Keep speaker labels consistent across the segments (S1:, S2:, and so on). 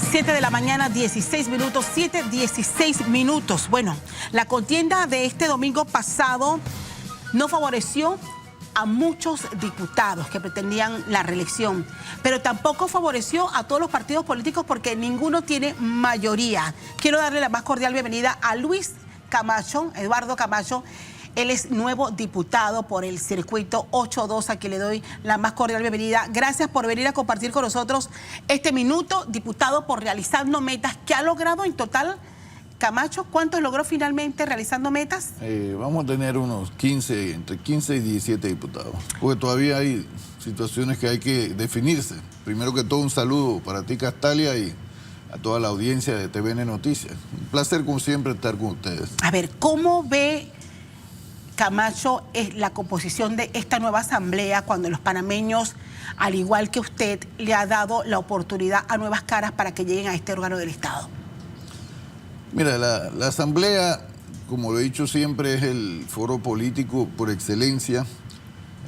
S1: 7 de la mañana, 16 minutos, 7:16 minutos. Bueno, la contienda de este domingo pasado no favoreció a muchos diputados que pretendían la reelección, pero tampoco favoreció a todos los partidos políticos porque ninguno tiene mayoría. Quiero darle la más cordial bienvenida a Luis Camacho, Eduardo Camacho. Él es nuevo diputado por el circuito 8-2, a quien le doy la más cordial bienvenida. Gracias por venir a compartir con nosotros este minuto. Diputado por Realizando Metas, ¿qué ha logrado en total, Camacho? ¿Cuántos logró finalmente Realizando Metas?
S2: Vamos a tener unos 15, entre 15 y 17 diputados, porque todavía hay situaciones que hay que definirse. Primero que todo, un saludo para ti, Castalia, y a toda la audiencia de TVN Noticias. Un placer, como siempre, estar con ustedes.
S1: A ver, ¿cómo ve Camacho es la composición de esta nueva asamblea cuando los panameños, al igual que usted, le ha dado la oportunidad a nuevas caras para que lleguen a este órgano del Estado?
S2: Mira, la asamblea, como lo he dicho siempre, es el foro político por excelencia,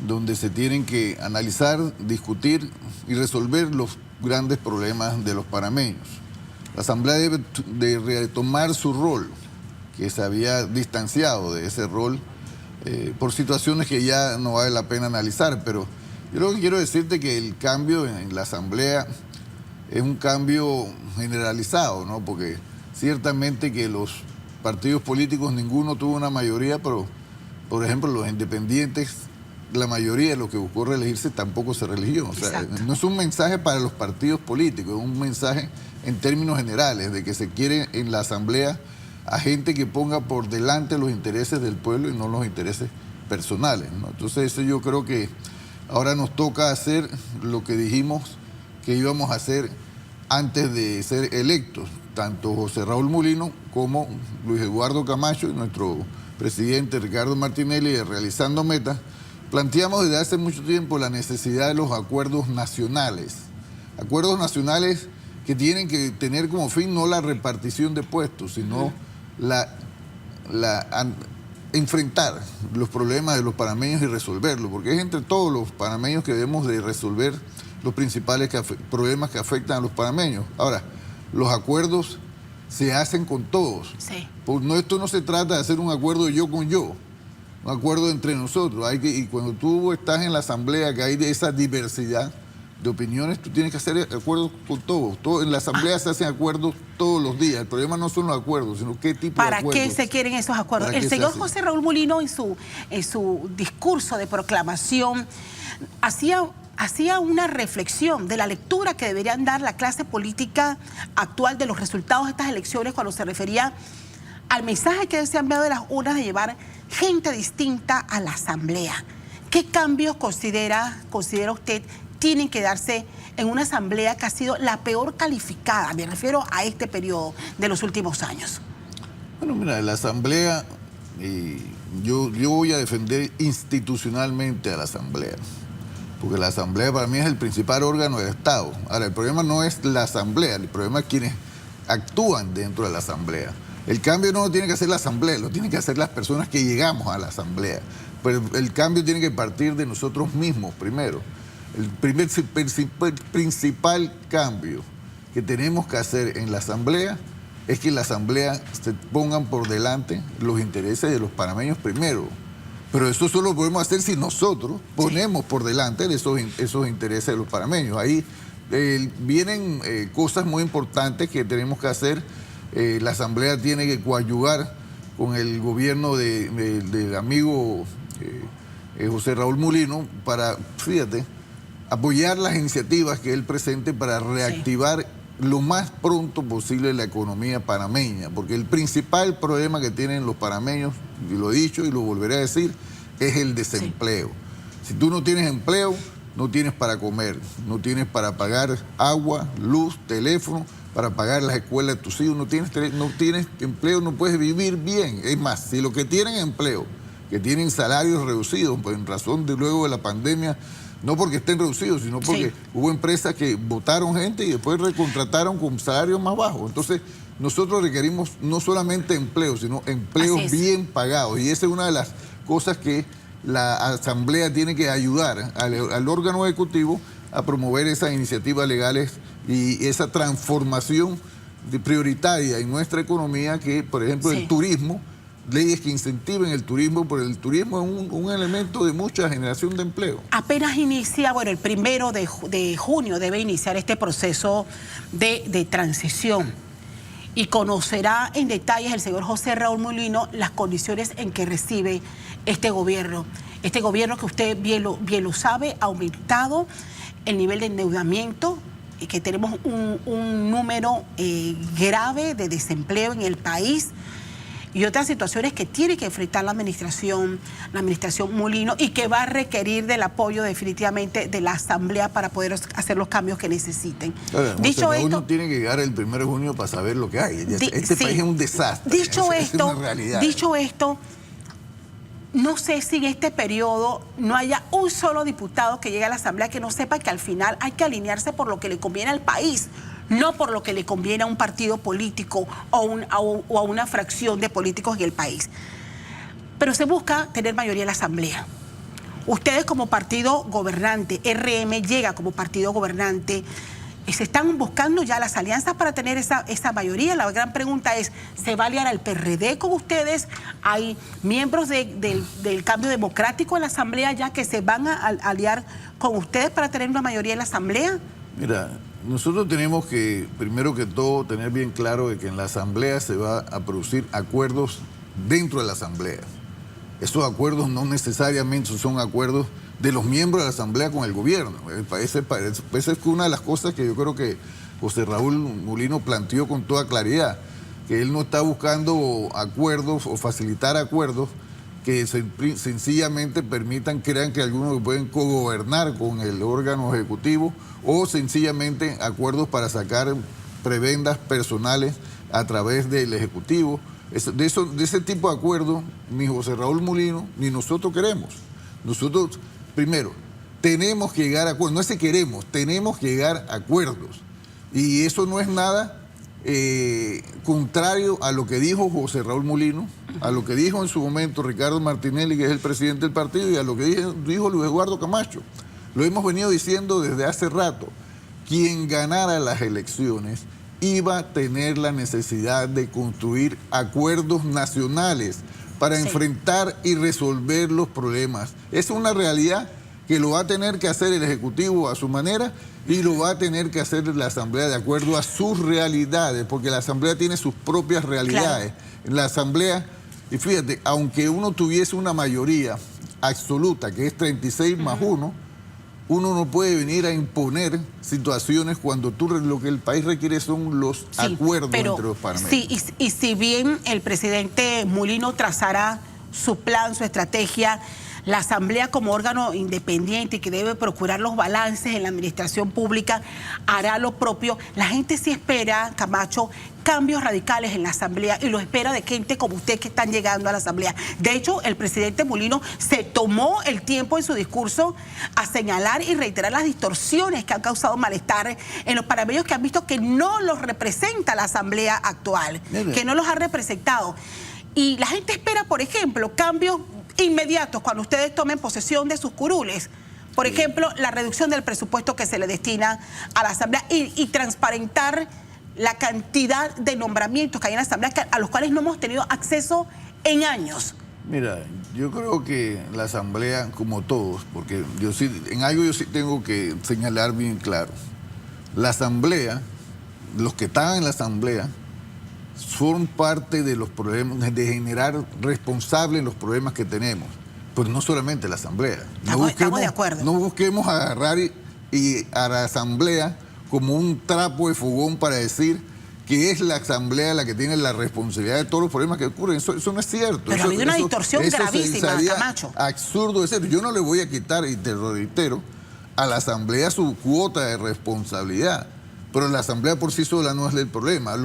S2: donde se tienen que analizar, discutir y resolver los grandes problemas de los panameños. La asamblea debe de retomar su rol, que se había distanciado de ese rol por situaciones que ya no vale la pena analizar, pero yo lo que quiero decirte que el cambio en la asamblea es un cambio generalizado, ¿no? Porque ciertamente que los partidos políticos ninguno tuvo una mayoría, pero por ejemplo los independientes, la mayoría de los que buscó reelegirse tampoco se reeligió. O sea, no es un mensaje para los partidos políticos, es un mensaje en términos generales de que se quiere en la asamblea a gente que ponga por delante los intereses del pueblo y no los intereses personales, ¿no? Entonces eso yo creo que ahora nos toca hacer lo que dijimos que íbamos a hacer antes de ser electos, tanto José Raúl Mulino como Luis Eduardo Camacho y nuestro presidente Ricardo Martinelli de Realizando Metas. Planteamos desde hace mucho tiempo la necesidad de los acuerdos nacionales que tienen que tener como fin no la repartición de puestos, sino enfrentar los problemas de los panameños y resolverlos, porque es entre todos los panameños que debemos de resolver los principales problemas que afectan a los panameños. Ahora, los acuerdos se hacen con todos.
S1: Sí.
S2: Pues no, esto no se trata de hacer un acuerdo yo con yo, un acuerdo entre nosotros. Y cuando tú estás en la asamblea, que hay de esa diversidad de opiniones, tú tienes que hacer acuerdos con todos. En la asamblea se hacen acuerdos todos los días. El problema no son los acuerdos, sino qué tipo de acuerdos.
S1: ¿Para qué se quieren esos acuerdos? El señor José Raúl Mulino en su discurso de proclamación hacía una reflexión de la lectura que deberían dar la clase política actual de los resultados de estas elecciones cuando se refería al mensaje que se ha enviado de las urnas de llevar gente distinta a la asamblea. ¿Qué cambios considera usted tienen que darse en una asamblea que ha sido la peor calificada? Me refiero a este periodo de los últimos años.
S2: Bueno, mira, la asamblea, yo voy a defender institucionalmente a la asamblea, porque la asamblea para mí es el principal órgano del Estado. Ahora, el problema no es la asamblea, el problema es quienes actúan dentro de la asamblea. El cambio no lo tiene que hacer la asamblea, lo tienen que hacer las personas que llegamos a la asamblea. Pero el cambio tiene que partir de nosotros mismos primero. El principal cambio que tenemos que hacer en la asamblea es que en la asamblea se pongan por delante los intereses de los panameños primero. Pero eso solo lo podemos hacer si nosotros ponemos por delante esos intereses de los panameños. Ahí vienen cosas muy importantes que tenemos que hacer. La asamblea tiene que coadyuvar con el gobierno del amigo José Raúl Mulino para, fíjate, apoyar las iniciativas que él presente para reactivar lo más pronto posible la economía panameña, porque el principal problema que tienen los panameños, y lo he dicho y lo volveré a decir, es el desempleo. Si tú no tienes empleo, no tienes para comer, no tienes para pagar agua, luz, teléfono, para pagar las escuelas de tus hijos, no tienes empleo, no puedes vivir bien. Es más, si los que tienen empleo, que tienen salarios reducidos, pues en razón de luego de la pandemia, no porque estén reducidos, sino porque hubo empresas que votaron gente y después recontrataron con salarios más bajos. Entonces, nosotros requerimos no solamente empleo, sino empleos bien pagados. Y esa es una de las cosas que la Asamblea tiene que ayudar al órgano ejecutivo a promover esas iniciativas legales y esa transformación prioritaria en nuestra economía, que por ejemplo el turismo, leyes que incentiven el turismo, porque el turismo es un elemento de mucha generación de empleo.
S1: Apenas inicia, bueno, el 1 de junio debe iniciar este proceso de transición y conocerá en detalles el señor José Raúl Mulino las condiciones en que recibe este gobierno. Este gobierno, que usted bien lo sabe, ha aumentado el nivel de endeudamiento y que tenemos un número grave de desempleo en el país y otras situaciones que tiene que enfrentar la administración Mulino, y que va a requerir del apoyo definitivamente de la Asamblea para poder hacer los cambios que necesiten.
S2: Ahora, dicho esto, uno tiene que llegar el 1 de junio para saber lo que hay. Este país es un desastre.
S1: Dicho esto,
S2: es una realidad.
S1: Dicho esto, no sé si en este periodo no haya un solo diputado que llegue a la Asamblea que no sepa que al final hay que alinearse por lo que le conviene al país, no por lo que le conviene a un partido político o a una fracción de políticos en el país. Pero se busca tener mayoría en la Asamblea. Ustedes como partido gobernante, RM llega como partido gobernante, se están buscando ya las alianzas para tener esa mayoría. La gran pregunta es, ¿se va a aliar al PRD con ustedes? ¿Hay miembros del Cambio Democrático en la Asamblea ya que se van a aliar con ustedes para tener una mayoría en la Asamblea?
S2: Mira, nosotros tenemos que, primero que todo, tener bien claro de que en la Asamblea se va a producir acuerdos dentro de la Asamblea. Esos acuerdos no necesariamente son acuerdos de los miembros de la Asamblea con el gobierno. Esa es una de las cosas que yo creo que José Raúl Mulino planteó con toda claridad, que él no está buscando acuerdos o facilitar acuerdos que sencillamente crean que algunos pueden cogobernar con el órgano ejecutivo, o sencillamente acuerdos para sacar prebendas personales a través del Ejecutivo. De ese tipo de acuerdos ni José Raúl Mulino ni nosotros queremos. Nosotros, primero, tenemos que llegar a acuerdos. No es que queremos, tenemos que llegar a acuerdos. Y eso no es nada contrario a lo que dijo José Raúl Mulino, a lo que dijo en su momento Ricardo Martinelli, que es el presidente del partido, y a lo que dijo Luis Eduardo Camacho. Lo hemos venido diciendo desde hace rato. Quien ganara las elecciones iba a tener la necesidad de construir acuerdos nacionales para enfrentar y resolver los problemas. Es una realidad que lo va a tener que hacer el Ejecutivo a su manera y lo va a tener que hacer la Asamblea de acuerdo a sus realidades, porque la Asamblea tiene sus propias realidades. Claro. En la Asamblea, y fíjate, aunque uno tuviese una mayoría absoluta, que es 36 más 1, uno no puede venir a imponer situaciones cuando lo que el país requiere son los acuerdos entre los panameños.
S1: Sí, y si bien el presidente Mulino trazará su plan, su estrategia, la Asamblea como órgano independiente y que debe procurar los balances en la administración pública hará lo propio. La gente sí espera, Camacho, cambios radicales en la Asamblea, y lo espera de gente como usted que están llegando a la Asamblea. De hecho, el presidente Mulino se tomó el tiempo en su discurso a señalar y reiterar las distorsiones que han causado malestar en los panameños, que han visto que no los representa la Asamblea actual, que no los ha representado. Y la gente espera, por ejemplo, cambios inmediatos cuando ustedes tomen posesión de sus curules. Por ejemplo, la reducción del presupuesto que se le destina a la Asamblea y transparentar la cantidad de nombramientos que hay en la Asamblea, a los cuales no hemos tenido acceso en años.
S2: Mira, yo creo que la Asamblea, como todos, porque en algo yo sí tengo que señalar bien claro. La Asamblea, los que están en la Asamblea, son parte de los problemas, de generar responsables en los problemas que tenemos. Pues no solamente la Asamblea.
S1: Estamos de acuerdo.
S2: No busquemos agarrar y a la Asamblea como un trapo de fogón para decir que es la Asamblea la que tiene la responsabilidad de todos los problemas que ocurren. Eso no es cierto.
S1: Pero ha habido una distorsión gravísima, Camacho.
S2: Absurdo de ser. Yo no le voy a quitar, y te lo reitero, a la Asamblea su cuota de responsabilidad. Pero la Asamblea por sí sola no es el problema.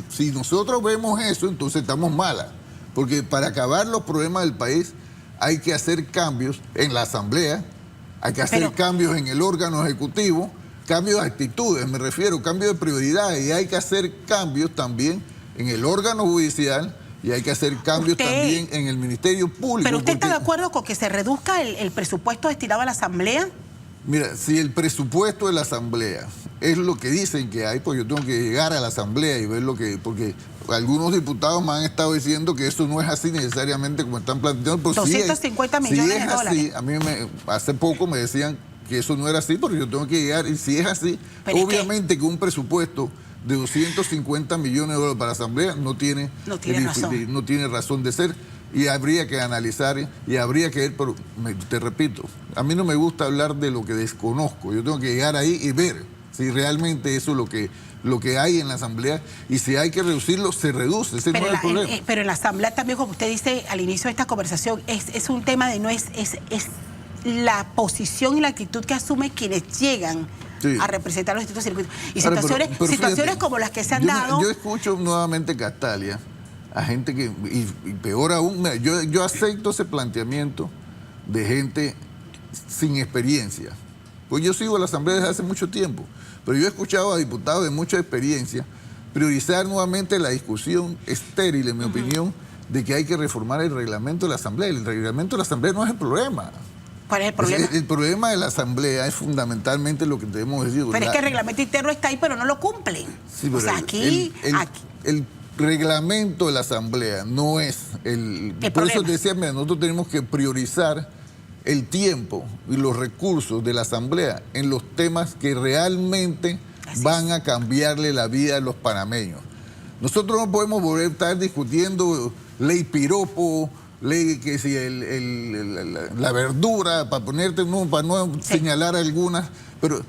S2: Si nosotros vemos eso, entonces estamos malas. Porque para acabar los problemas del país hay que hacer cambios en la Asamblea, hay que hacer cambios en el órgano ejecutivo, cambios de actitudes, me refiero, cambios de prioridades, y hay que hacer cambios también en el órgano judicial y hay que hacer cambios también en el Ministerio Público.
S1: ¿Pero usted está de acuerdo con que se reduzca el presupuesto destinado a la Asamblea?
S2: Mira, si el presupuesto de la Asamblea es lo que dicen que hay, pues yo tengo que llegar a la Asamblea y ver lo que... Porque algunos diputados me han estado diciendo que eso no es así necesariamente como están planteando. Pues
S1: 250 millones de dólares.
S2: Así, a mí hace poco me decían que eso no era así, porque yo tengo que llegar, y si es así, pero obviamente que un presupuesto de 250 millones de dólares para la Asamblea no tiene razón de ser. Y habría que analizar y habría que ver, pero te repito, a mí no me gusta hablar de lo que desconozco. Yo tengo que llegar ahí y ver si realmente eso es lo que hay en la Asamblea, y si hay que reducirlo, se reduce. Ese no es el problema.
S1: Pero en la Asamblea también, como usted dice al inicio de esta conversación, es un tema de es la posición y la actitud que asumen quienes llegan a representar los distintos circuitos. Y situaciones fíjate, como las que se han dado...
S2: Yo escucho nuevamente Castalia a gente que, y peor aún, mira, yo acepto ese planteamiento de gente sin experiencia. Pues yo sigo a la Asamblea desde hace mucho tiempo, pero yo he escuchado a diputados de mucha experiencia priorizar nuevamente la discusión estéril, en mi opinión, de que hay que reformar el reglamento de la Asamblea. El reglamento de la Asamblea no es el problema.
S1: ¿Cuál es el problema?
S2: El problema de la Asamblea es fundamentalmente lo que debemos decir.
S1: Pero es que el reglamento interno está ahí, pero no lo cumplen.
S2: Sí, pero o sea, el reglamento de la Asamblea no es el por problema. Eso te decía, mira, nosotros tenemos que priorizar el tiempo y los recursos de la Asamblea en los temas que realmente van a cambiarle la vida a los panameños. Nosotros no podemos volver a estar discutiendo ley piropo, ley que si la verdura, para ponerte, para no señalar algunas, pero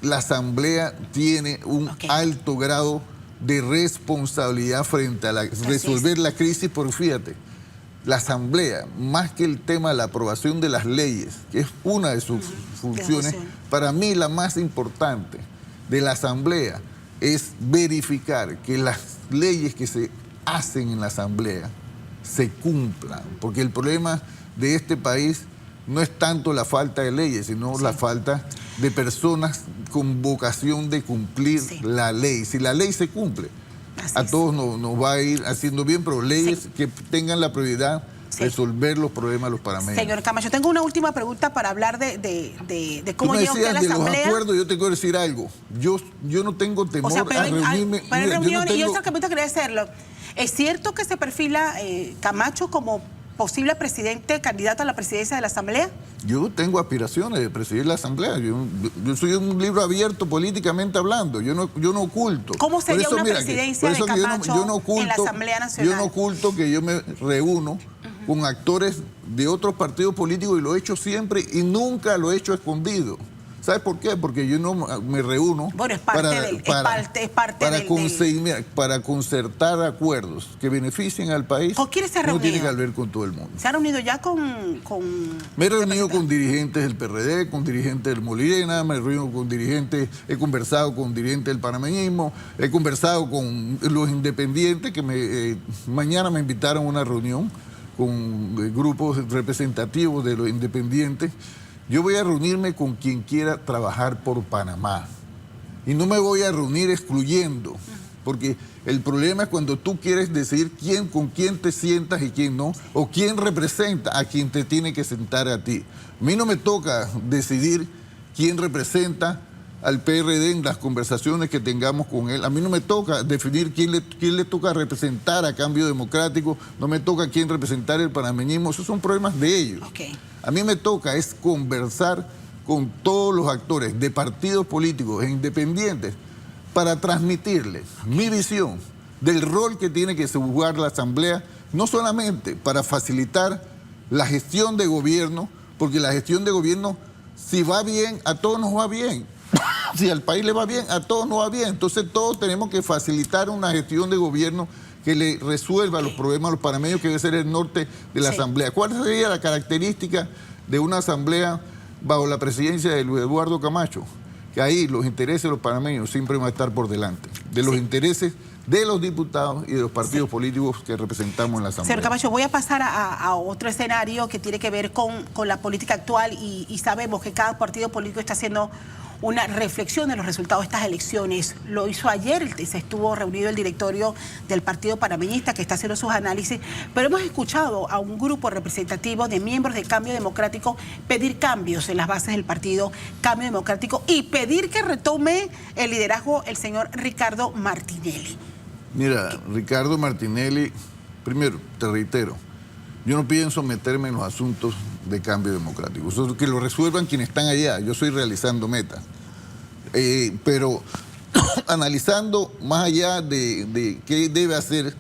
S2: la Asamblea tiene un alto grado de responsabilidad frente a resolver la crisis, porque fíjate, la Asamblea, más que el tema de la aprobación de las leyes, que es una de sus funciones, para mí la más importante de la Asamblea es verificar que las leyes que se hacen en la Asamblea se cumplan, porque el problema de este país no es tanto la falta de leyes, sino la falta de personas con vocación de cumplir la ley. Si la ley se cumple, a todos nos va a ir haciendo bien, pero leyes que tengan la prioridad de resolver los problemas de los panameños.
S1: Señor Camacho, tengo una última pregunta para hablar de cómo llega usted a la Asamblea.
S2: De los acuerdos, yo te quiero decir algo. Yo no tengo temor a reunirme.
S1: Y yo solamente quería hacerlo. ¿Es cierto que se perfila Camacho como posible presidente, candidato a la presidencia de la Asamblea?
S2: Yo tengo aspiraciones de presidir la Asamblea. Yo soy un libro abierto políticamente hablando. Yo no oculto.
S1: ¿Cómo sería una presidencia de Camacho en la Asamblea Nacional?
S2: Yo no oculto que yo me reúno con actores de otros partidos políticos, y lo he hecho siempre y nunca lo he hecho escondido. ¿Sabes por qué? Porque yo no me reúno para concertar acuerdos que beneficien al país.
S1: ¿Con quiénes se ha reunido?
S2: No tiene que ver con todo el mundo.
S1: ¿Se ha reunido ya con
S2: Me he reunido con dirigentes del PRD, con dirigentes del Molirena, me he reunido con dirigentes, he conversado con dirigentes del panameñismo, he conversado con los independientes, que mañana me invitaron a una reunión con grupos representativos de los independientes. Yo voy a reunirme con quien quiera trabajar por Panamá. Y no me voy a reunir excluyendo, porque el problema es cuando tú quieres decidir con quién te sientas y quién no, o quién representa a quien te tiene que sentar a ti. A mí no me toca decidir quién representa al PRD en las conversaciones que tengamos con él. A mí no me toca definir quién le toca representar a Cambio Democrático, no me toca quién representar el panameñismo, esos son problemas de ellos. A mí me toca es conversar con todos los actores de partidos políticos e independientes para transmitirles mi visión del rol que tiene que jugar la Asamblea, no solamente para facilitar la gestión de gobierno, porque la gestión de gobierno, si va bien, a todos nos va bien. Si al país le va bien, a todos nos va bien. Entonces todos tenemos que facilitar una gestión de gobierno que le resuelva los problemas a los panameños, que debe ser el norte de la Asamblea. ¿Cuál sería la característica de una Asamblea bajo la presidencia de Luis Eduardo Camacho? Que ahí los intereses de los panameños siempre van a estar por delante, de los intereses de los diputados y de los partidos políticos que representamos en la Asamblea.
S1: Señor Camacho, voy a pasar a otro escenario que tiene que ver con la política actual, y sabemos que cada partido político está haciendo una reflexión de los resultados de estas elecciones. Lo hizo ayer, se estuvo reunido el directorio del Partido Panameñista que está haciendo sus análisis, pero hemos escuchado a un grupo representativo de miembros de Cambio Democrático pedir cambios en las bases del partido Cambio Democrático y pedir que retome el liderazgo el señor Ricardo Martinelli.
S2: Mira, Ricardo Martinelli, primero, te reitero, yo no pienso meterme en los asuntos de Cambio Democrático. Eso que lo resuelvan quienes están allá. Yo estoy realizando metas. Pero analizando más allá de qué debe hacer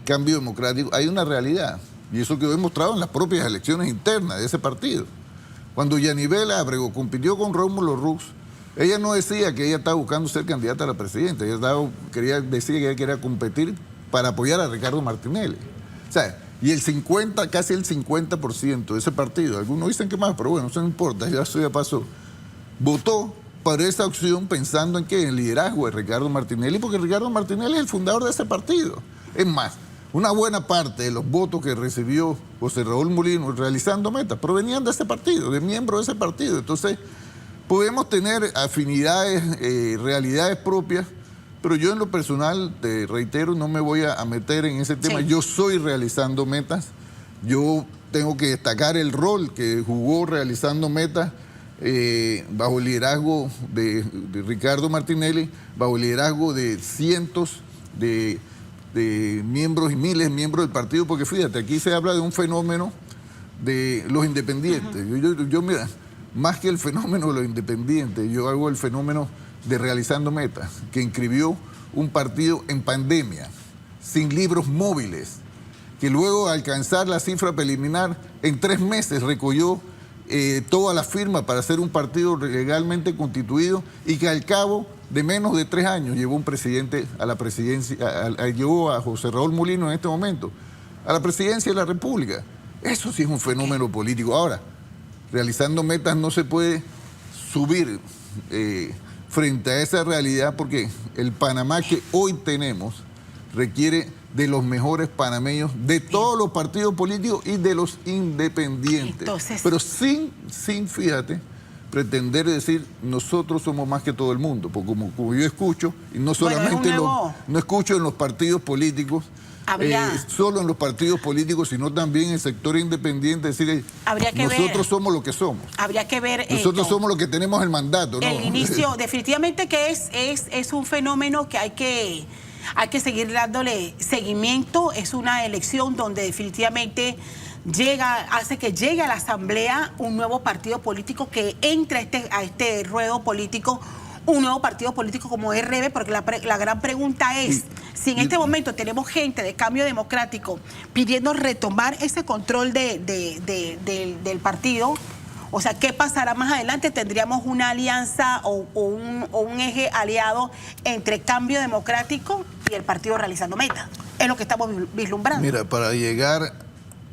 S2: Cambio Democrático, hay una realidad. Y eso quedó demostrado en las propias elecciones internas de ese partido. Cuando Yanibel Ábrego compitió con Rómulo Rux, ella no decía que ella estaba buscando ser candidata a la presidenta. Ella decía que ella quería competir para apoyar a Ricardo Martinelli. O sea, y casi el 50% de ese partido, algunos dicen que más, pero bueno, eso no importa, ya eso ya pasó, votó para esa opción pensando en que el liderazgo de Ricardo Martinelli, porque Ricardo Martinelli es el fundador de ese partido. Es más, una buena parte de los votos que recibió José Raúl Mulino realizando metas provenían de ese partido, de miembros de ese partido. Entonces, podemos tener afinidades, realidades propias, pero yo en lo personal, te reitero, no me voy a meter en ese tema. Sí. Yo soy realizando metas. Yo tengo que destacar el rol que jugó realizando metas bajo el liderazgo de Ricardo Martinelli, bajo el liderazgo de cientos de miembros y miles de miembros del partido, porque fíjate, aquí se habla de un fenómeno de los independientes. Yo mira, más que el fenómeno de los independientes, yo hago el fenómeno de realizando metas, que inscribió un partido en pandemia, sin libros móviles, que luego de alcanzar la cifra preliminar, en 3 meses recogió todas las firmas para ser un partido legalmente constituido y que al cabo de menos de 3 años llevó un presidente a la presidencia, llevó a José Raúl Mulino en este momento a la presidencia de la República. Eso sí es un fenómeno político. Ahora, realizando metas no se puede subir frente a esa realidad, porque el Panamá que hoy tenemos requiere de los mejores panameños, de todos los partidos políticos y de los independientes. Entonces, pero sin, fíjate, pretender decir nosotros somos más que todo el mundo, porque como yo escucho, y no solamente no escucho en los partidos políticos, solo en los partidos políticos, sino también en el sector independiente, decir nosotros somos lo que somos.
S1: Habría que ver.
S2: Nosotros somos los que tenemos el mandato, ¿no?
S1: El inicio, definitivamente que es un fenómeno que hay que seguir dándole seguimiento. Es una elección donde definitivamente hace que llegue a la Asamblea un nuevo partido político que entre a este ruedo político, un nuevo partido político como RB, porque la gran pregunta es, si en este momento tenemos gente de Cambio Democrático pidiendo retomar ese control del partido, o sea, ¿qué pasará más adelante? ¿Tendríamos una alianza o un eje aliado entre Cambio Democrático y el partido realizando metas? Es lo que estamos vislumbrando.
S2: Mira, para llegar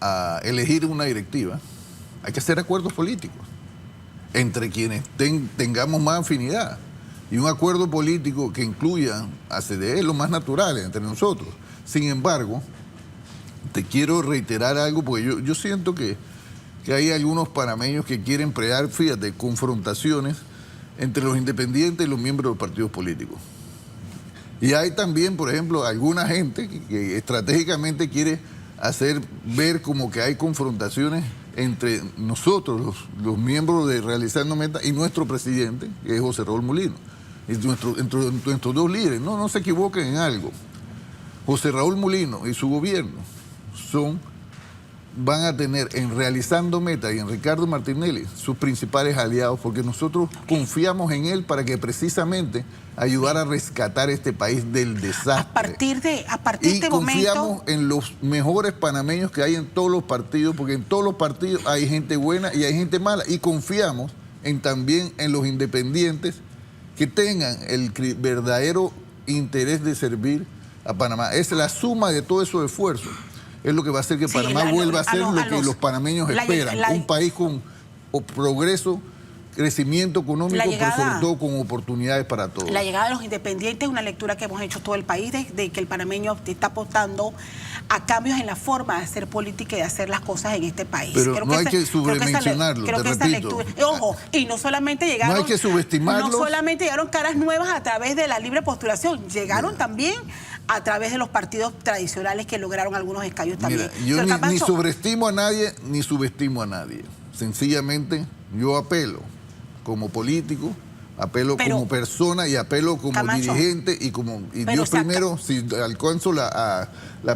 S2: a elegir una directiva hay que hacer acuerdos políticos entre quienes tengamos más afinidad. Y un acuerdo político que incluya a CDE es lo más natural entre nosotros. Sin embargo, te quiero reiterar algo, porque yo siento que hay algunos panameños que quieren crear, fíjate, confrontaciones entre los independientes y los miembros de los partidos políticos. Y hay también, por ejemplo, alguna gente que estratégicamente quiere hacer ver como que hay confrontaciones entre nosotros, los miembros de Realizando Metas, y nuestro presidente, que es José Raúl Mulino. Entre nuestros dos líderes, no se equivoquen en algo. José Raúl Mulino y su gobierno van a tener en Realizando Metas y en Ricardo Martinelli sus principales aliados, porque nosotros confiamos en él para que precisamente ayudara a rescatar este país del desastre.
S1: A partir de este momento,
S2: confiamos en los mejores panameños que hay en todos los partidos, porque en todos los partidos hay gente buena y hay gente mala, y confiamos también en los independientes que tengan el verdadero interés de servir a Panamá. Es la suma de todo esos esfuerzos. Es lo que va a hacer que Panamá vuelva a ser lo que los panameños esperan. Un país con progreso, crecimiento económico, pero sobre todo con oportunidades para todos.
S1: La llegada de los independientes es una lectura que hemos hecho todo el país, de que el panameño está apostando a cambios en la forma de hacer política y de hacer las cosas en este país.
S2: Pero no hay que sobredimensionarlo, te repito.
S1: Ojo, y no solamente llegaron...
S2: No hay que subestimarlo.
S1: No solamente llegaron caras nuevas a través de la libre postulación, llegaron también a través de los partidos tradicionales que lograron algunos escaños también.
S2: Mira, yo ni sobreestimo a nadie, ni subestimo a nadie. Sencillamente, yo apelo como político, apelo como persona y apelo como dirigente y Dios primero, si alcanzo la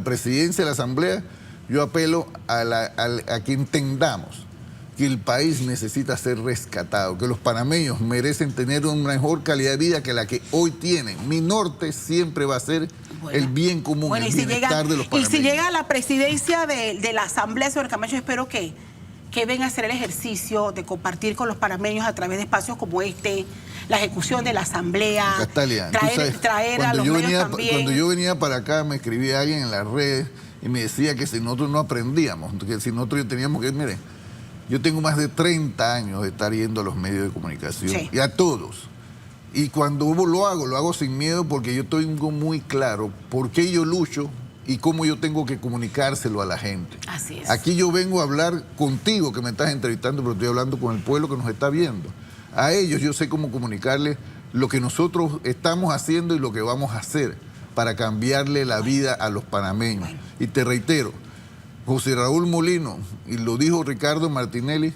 S2: presidencia de la Asamblea, yo apelo a que entendamos que el país necesita ser rescatado, que los panameños merecen tener una mejor calidad de vida que la que hoy tienen. Mi norte siempre va a ser el bien común, el bienestar de los panameños.
S1: Y si llega a la presidencia de la Asamblea, señor Camacho, espero que venga a hacer el ejercicio de compartir con los panameños a través de espacios como este, la ejecución de la Asamblea,
S2: Castalia,
S1: traer a los medios también.
S2: Cuando yo venía para acá, me escribía alguien en las redes y me decía que si nosotros no aprendíamos, que si nosotros teníamos que, mire, yo tengo más de 30 años de estar yendo a los medios de comunicación, y a todos. Y cuando lo hago sin miedo porque yo tengo muy claro por qué yo lucho y cómo yo tengo que comunicárselo a la gente.
S1: Así es.
S2: Aquí yo vengo a hablar contigo, que me estás entrevistando, pero estoy hablando con el pueblo que nos está viendo. A ellos yo sé cómo comunicarles lo que nosotros estamos haciendo y lo que vamos a hacer para cambiarle la vida a los panameños. Y te reitero, José Raúl Mulino, y lo dijo Ricardo Martinelli,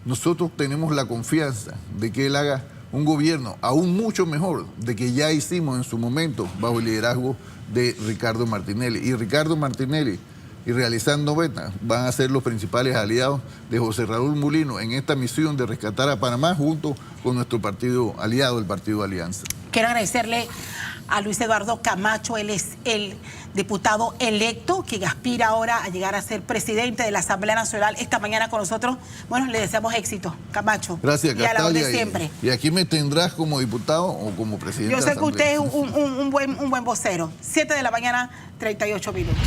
S2: nosotros tenemos la confianza de que él haga un gobierno aún mucho mejor de que ya hicimos en su momento bajo el liderazgo de Ricardo Martinelli. Y Ricardo Martinelli y Realizando Beta van a ser los principales aliados de José Raúl Mulino en esta misión de rescatar a Panamá junto con nuestro partido aliado, el Partido Alianza.
S1: Quiero agradecerle a Luis Eduardo Camacho, él es el diputado electo que aspira ahora a llegar a ser presidente de la Asamblea Nacional esta mañana con nosotros. Bueno, le deseamos éxito, Camacho.
S2: Gracias, Castalia.
S1: Y a la orden siempre.
S2: Y aquí me tendrás como diputado o como presidente.
S1: Yo sé que usted es un buen vocero. 7 de la mañana, 38 minutos.